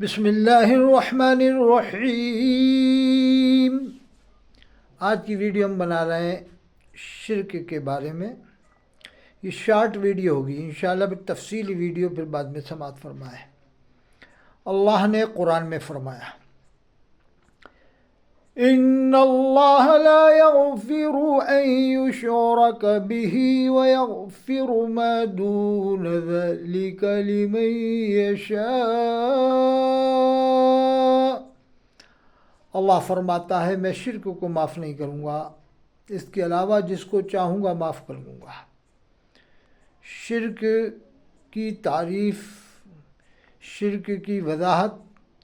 بسم اللہ الرحمن الرحیم۔ آج کی ویڈیو ہم بنا رہے ہیں شرک کے بارے میں۔ یہ شارٹ ویڈیو ہوگی، انشاءاللہ پھر تفصیلی ویڈیو پھر بعد میں سماعت فرمائے۔ اللہ نے قرآن میں فرمایا، ان اللہ لا یغفر ان یشرک بہ ویغفر ما دون ذلک لمن یشاء۔ اللہ فرماتا ہے میں شرک کو معاف نہیں کروں گا، اس کے علاوہ جس کو چاہوں گا معاف کر دوں گا۔ شرک کی تعریف، شرک کی وضاحت،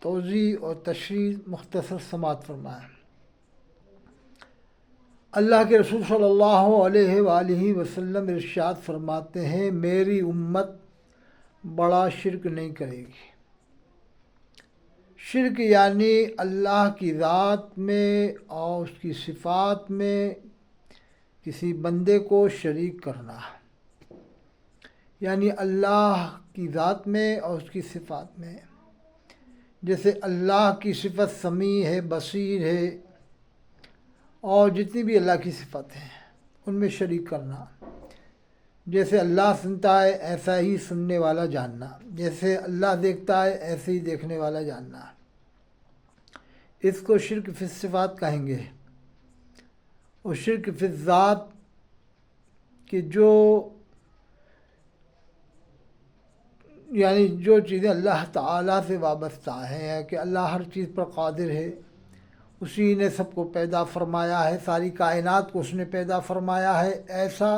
توضیح اور تشریح مختصر سماعت فرمائیں۔ اللہ کے رسول صلی اللہ علیہ وآلہ وسلم ارشاد فرماتے ہیں، میری امت بڑا شرک نہیں کرے گی۔ شرک یعنی اللہ کی ذات میں اور اس کی صفات میں کسی بندے کو شریک کرنا، یعنی اللہ کی ذات میں اور اس کی صفات میں، جیسے اللہ کی صفت سمیع ہے، بصیر ہے، اور جتنی بھی اللہ کی صفت ہیں ان میں شریک کرنا۔ جیسے اللہ سنتا ہے ایسا ہی سننے والا جاننا، جیسے اللہ دیکھتا ہے ایسے ہی دیکھنے والا جاننا، اس کو شرک فی الصفات کہیں گے۔ اور شرک فی الذات کہ جو چیزیں اللہ تعالیٰ سے وابستہ ہیں، کہ اللہ ہر چیز پر قادر ہے، اسی نے سب کو پیدا فرمایا ہے، ساری کائنات کو اس نے پیدا فرمایا ہے، ایسا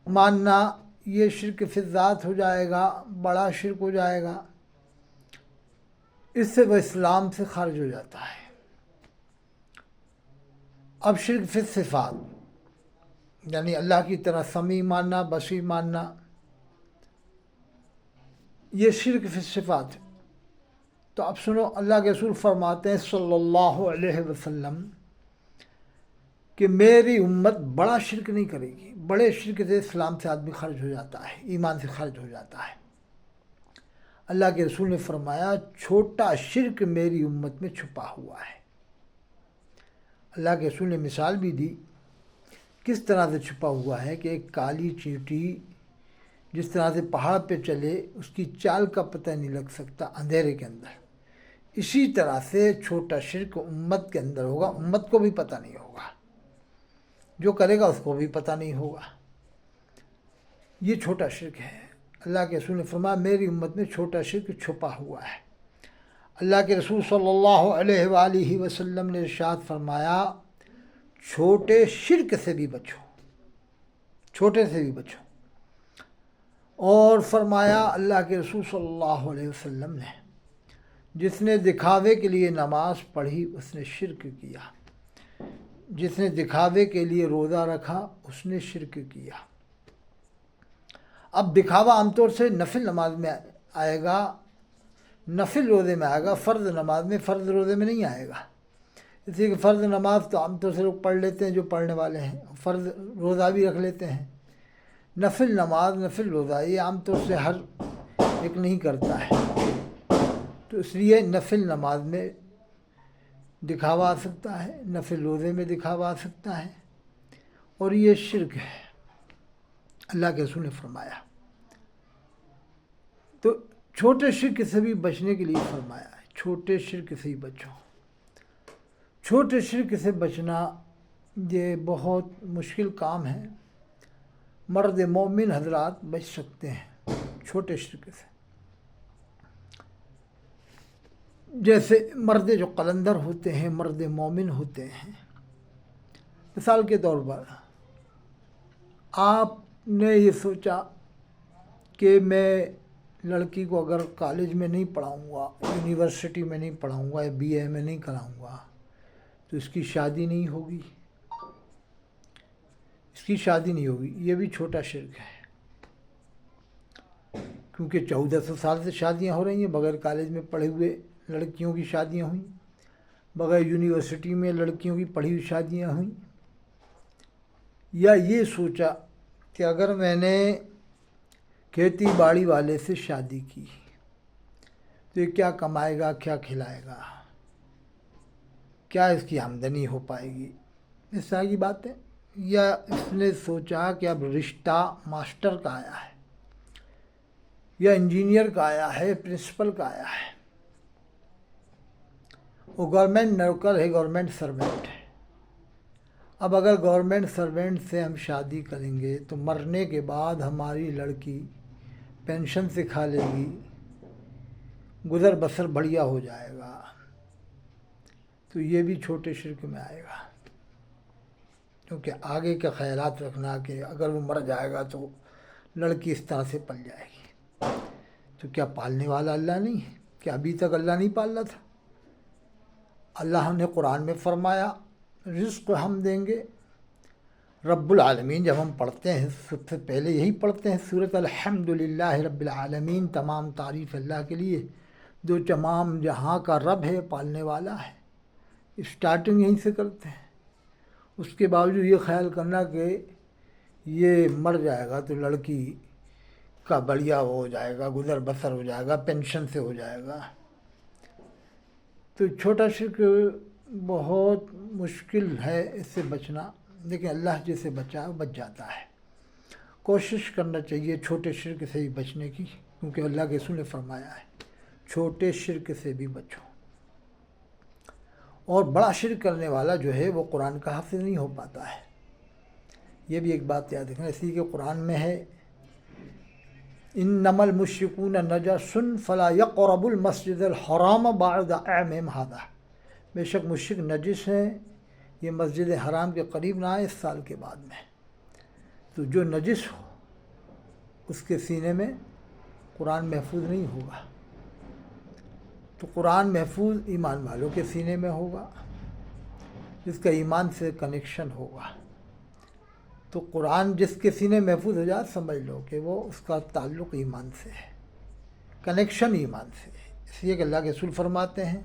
ماننا یہ شرک فی الذات ہو جائے گا، بڑا شرک ہو جائے گا۔ اس سے وہ اسلام سے خارج ہو جاتا ہے۔ اب شرک فی الصفات یعنی اللہ کی طرح سمیع ماننا، بصیر ماننا، یہ شرک فی الصفات ہے۔ تو اب سنو، اللہ کے رسول فرماتے ہیں صلی اللہ علیہ وسلم کہ میری امت بڑا شرک نہیں کرے گی۔ بڑے شرک سے اسلام سے آدمی خارج ہو جاتا ہے، ایمان سے خارج ہو جاتا ہے۔ اللہ کے رسول نے فرمایا چھوٹا شرک میری امت میں چھپا ہوا ہے۔ اللہ کے رسول نے مثال بھی دی کس طرح سے چھپا ہوا ہے، کہ ایک کالی چیونٹی جس طرح سے پہاڑ پہ چلے اس کی چال کا پتہ نہیں لگ سکتا اندھیرے کے اندر، اسی طرح سے چھوٹا شرک امت کے اندر ہوگا، امت کو بھی پتہ نہیں ہوگا، جو کرے گا اس کو بھی پتہ نہیں ہوگا۔ یہ چھوٹا شرک ہے۔ اللہ کے رسول نے فرمایا میری امت میں چھوٹا شرک چھپا ہوا ہے۔ اللہ کے رسول صلی اللہ علیہ وآلہ وسلم نے ارشاد فرمایا چھوٹے شرک سے بھی بچو، چھوٹے سے بھی بچو۔ اور فرمایا اللہ کے رسول صلی اللہ علیہ وسلم نے، جس نے دکھاوے کے لیے نماز پڑھی اس نے شرک کیا، جس نے دکھاوے کے لیے روزہ رکھا اس نے شرک کیا۔ اب دکھاوا عام طور سے نفل نماز میں آئے گا، نفل روزے میں آئے گا، فرض نماز میں، فرض روزے میں نہیں آئے گا۔ اس لیے کہ فرض نماز تو عام طور سے لوگ پڑھ لیتے ہیں جو پڑھنے والے ہیں، فرض روزہ بھی رکھ لیتے ہیں۔ نفل نماز، نفل روزہ یہ عام طور سے ہر ایک نہیں کرتا ہے، تو اس لیے نفل نماز میں دکھاوا آ سکتا ہے، نفل روزے میں دکھاوا آ سکتا ہے، اور یہ شرک ہے۔ اللہ کے رسول نے فرمایا تو چھوٹے شرک سے بھی بچنے کے لیے فرمایا ہے، چھوٹے شرک سے ہی بچو۔ چھوٹے شرک سے بچنا یہ بہت مشکل کام ہے، مرد مومن حضرات بچ سکتے ہیں چھوٹے شرک سے۔ جیسے مرد جو قلندر ہوتے ہیں، مرد مومن ہوتے ہیں، مثال کے طور پر آپ نے یہ سوچا کہ میں لڑکی کو اگر کالج میں نہیں پڑھاؤں گا، یونیورسٹی میں نہیں پڑھاؤں گا، یا بی اے میں نہیں کراؤں گا تو اس کی شادی نہیں ہوگی، اس کی شادی نہیں ہوگی۔ یہ بھی چھوٹا شرک ہے، کیونکہ 1400 سال سے شادیاں ہو رہی ہیں، بغیر کالج میں پڑھے ہوئے لڑکیوں کی شادیاں ہوئیں، بغیر یونیورسٹی میں لڑکیوں کی پڑھی ہوئی شادیاں ہوئیں۔ یا یہ سوچا کہ اگر میں نے کھیتی باڑی والے سے شادی کی تو تو یہ کیا کمائے گا، کیا کھلائے گا، کیا اس کی آمدنی ہو پائے گی، اس طرح کی باتیں. یا اس نے سوچا کہ اب رشتہ ماسٹر کا آیا ہے یا انجینئر کا آیا ہے، پرنسپل کا آیا ہے، وہ گورنمنٹ نوکر ہے، گورنمنٹ سروینٹ ہے. اب اگر گورنمنٹ سروینٹ سے ہم شادی کریں گے تو مرنے کے بعد ہماری لڑکی پینشن سے کھا لے گی، گزر بسر بڑھیا ہو جائے گا. تو یہ بھی چھوٹے شرک میں آئے گا، کیونکہ آگے کے خیالات رکھنا کہ اگر وہ مر جائے گا تو لڑکی اس طرح سے پل جائے گی. تو کیا پالنے والا اللہ نہیں ہے؟ کیا ابھی تک اللہ نہیں پال رہا تھا؟ اللہ نے قرآن میں فرمایا رزق ہم دیں گے. رب العالمین جب ہم پڑھتے ہیں سب سے پہلے یہی پڑھتے ہیں سورۃ الحمدللہ رب العالمین، تمام تعریف اللہ کے لیے جو تمام جہاں کا رب ہے، پالنے والا ہے. اسٹارٹنگ یہیں سے کرتے ہیں. اس کے باوجود یہ خیال کرنا کہ یہ مر جائے گا تو لڑکی کا بڑھیا ہو جائے گا، گزر بسر ہو جائے گا، پینشن سے ہو جائے گا. تو چھوٹا شرک بہت مشکل ہے اس سے بچنا، لیکن اللہ جسے بچ جاتا ہے. کوشش کرنا چاہیے چھوٹے شرک سے بھی بچنے کی، کیونکہ اللہ کے رسول نے فرمایا ہے چھوٹے شرک سے بھی بچو. اور بڑا شرک کرنے والا جو ہے وہ قرآن کا حافظ نہیں ہو پاتا ہے. یہ بھی ایک بات یاد رکھنا، اسی کے قرآن میں ہے انما المشرکون نجس فلا یقربوا المسجد الحرام بعد عامهم ھذا. بے شک مشرک نجس ہیں، یہ مسجد حرام کے قریب نہ آئے اس سال کے بعد میں. تو جو نجس ہو اس کے سینے میں قرآن محفوظ نہیں ہوگا. تو قرآن محفوظ ایمان والوں کے سینے میں ہوگا جس کا ایمان سے کنیکشن ہوگا. تو قرآن جس کے سینے محفوظ ہو جائے سمجھ لو کہ وہ اس کا تعلق ایمان سے ہے، کنیکشن ایمان سے ہے. اس لیے کہ اللہ کے رسول فرماتے ہیں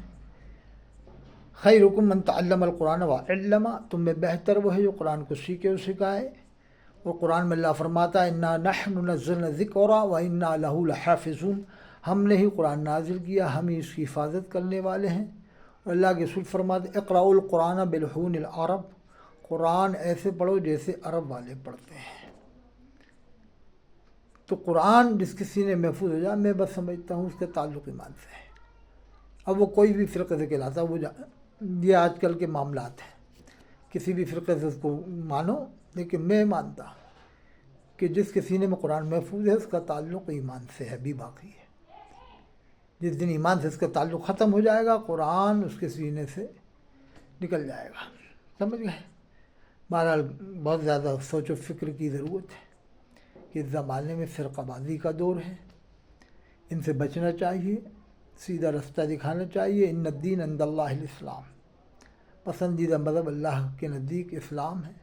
خیرکم من تعلم القرآن وعلم، تم میں بہتر وہ ہے جو قرآن کو سیکھے اور سکھائے. اور قرآن میں اللہ فرماتا ہے انا نحن نزلنا الذکر وانا لہ لحافظون، ہم نے ہی قرآن نازل کیا، ہم ہی اس کی حفاظت کرنے والے ہیں. اور اللہ کے رسول فرماتے ہیں اقرأوا القرآن بلحون العرب، قرآن ایسے پڑھو جیسے عرب والے پڑھتے ہیں. تو قرآن جس کے سینے محفوظ ہو جائے، میں بس سمجھتا ہوں اس کا تعلق ایمان سے ہے. اب وہ کوئی بھی فرقے سے کہلاتا ہے، وہ یہ آج کل کے معاملات ہیں، کسی بھی فرقے سے اس کو مانو، لیکن میں مانتا ہوں کہ جس کے سینے میں قرآن محفوظ ہے اس کا تعلق ایمان سے ہے، بھی باقی ہے. جس دن ایمان سے اس کا تعلق ختم ہو جائے گا قرآن اس کے سینے سے نکل جائے گا. سمجھ گئے؟ بہرحال بہت زیادہ سوچ و فکر کی ضرورت ہے کہ اس زمانے میں فرقہ بازی کا دور ہے، ان سے بچنا چاہیے، سیدھا رستہ دکھانا چاہیے. ان الدین عند اللہ الاسلام، پسندیدہ مذہب اللہ کے نزدیک اسلام ہے.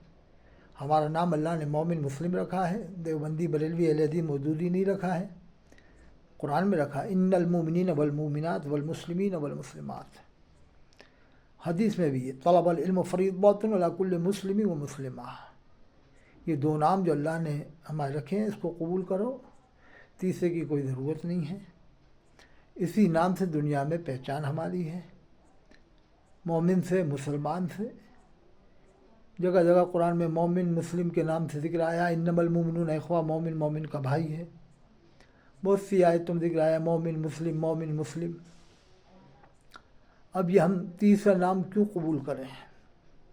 ہمارا نام اللہ نے مومن مسلم رکھا ہے، دیوبندی بریلوی اہل حدیث مودودی نہیں رکھا ہے، قرآن میں رکھا ان المؤمنین والمؤمنات والمسلمین والمسلمات. حدیث میں بھی ہے طلب العلم فریضۃ علی کل مسلم و مسلمہ. یہ دو نام جو اللہ نے ہمارے رکھے ہیں اس کو قبول کرو، تیسرے کی کوئی ضرورت نہیں ہے. اسی نام سے دنیا میں پہچان ہماری ہے، مومن سے، مسلمان سے. جگہ جگہ قرآن میں مومن مسلم کے نام سے ذکر آیا، انما المؤمنون اخوہ، مومن مومن کا بھائی ہے. بہت سی آیتوں میں ذکر آیا مومن مسلم، مومن مسلم. اب یہ ہم تیسرا نام کیوں قبول کریں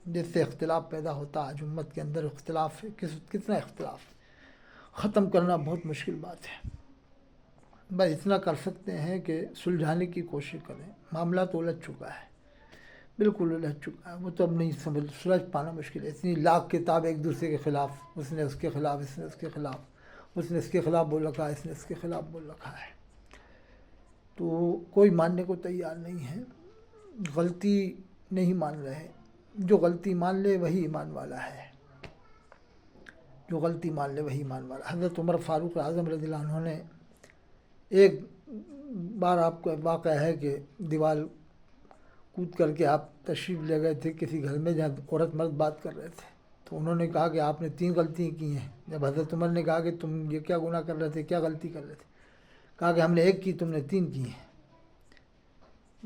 جس سے اختلاف پیدا ہوتا ہے؟ آج امت کے اندر اختلاف ہے، کتنا اختلاف ختم کرنا بہت مشکل بات ہے. بس اتنا کر سکتے ہیں کہ سلجھانے کی کوشش کریں. معاملہ تو الجھ چکا ہے، بالکل الجھ چکا ہے، وہ تو اب نہیں سلجھ پانا مشکل ہے. اتنی لاکھ کتاب ایک دوسرے کے خلاف، اس نے اس کے خلاف، اس نے اس کے خلاف، اس نے اس کے خلاف بول رکھا ہے، اس نے اس کے خلاف بول رکھا ہے. تو کوئی ماننے کو تیار نہیں ہے، غلطی نہیں مان رہے. جو غلطی مان لے وہی ایمان والا ہے، جو غلطی مان لے وہی ایمان والا. حضرت عمر فاروق اعظم رضی اللہ عنہ نے ایک بار، آپ کو واقعہ ہے کہ دیوار کود کر کے آپ تشریف لے گئے تھے کسی گھر میں جہاں عورت مرد بات کر رہے تھے. تو انہوں نے کہا کہ آپ نے 3 غلطیاں کی ہیں. جب حضرت عمر نے کہا کہ تم یہ کیا گناہ کر رہے تھے، کیا غلطی کر رہے تھے، کہا کہ ہم نے 1 کی، تم نے 3 کی ہیں.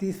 30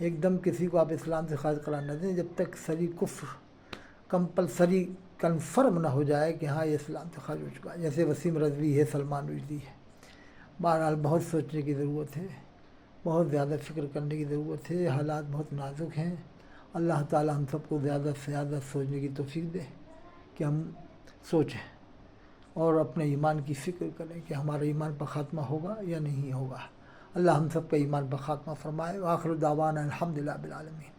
ایک دم کسی کو آپ اسلام سے خارج قرار نہ دیں جب تک سری کفر کمپلسری کنفرم نہ ہو جائے کہ ہاں یہ اسلام سے خارج ہو چکا ہے. جیسے وسیم رضوی ہے، سلمان رشدی ہے. بہرحال بہت سوچنے کی ضرورت ہے، بہت زیادہ فکر کرنے کی ضرورت ہے. حالات بہت نازک ہیں. اللہ تعالی ہم سب کو زیادہ سے زیادہ سوچنے کی توفیق دے کہ ہم سوچیں اور اپنے ایمان کی فکر کریں کہ ہمارا ایمان پر خاتمہ ہوگا یا نہیں ہوگا. اللہ ہم سب کا ایمان پر خاتمہ فرمائے. وآخر دعوانا الحمدللہ رب العالمین.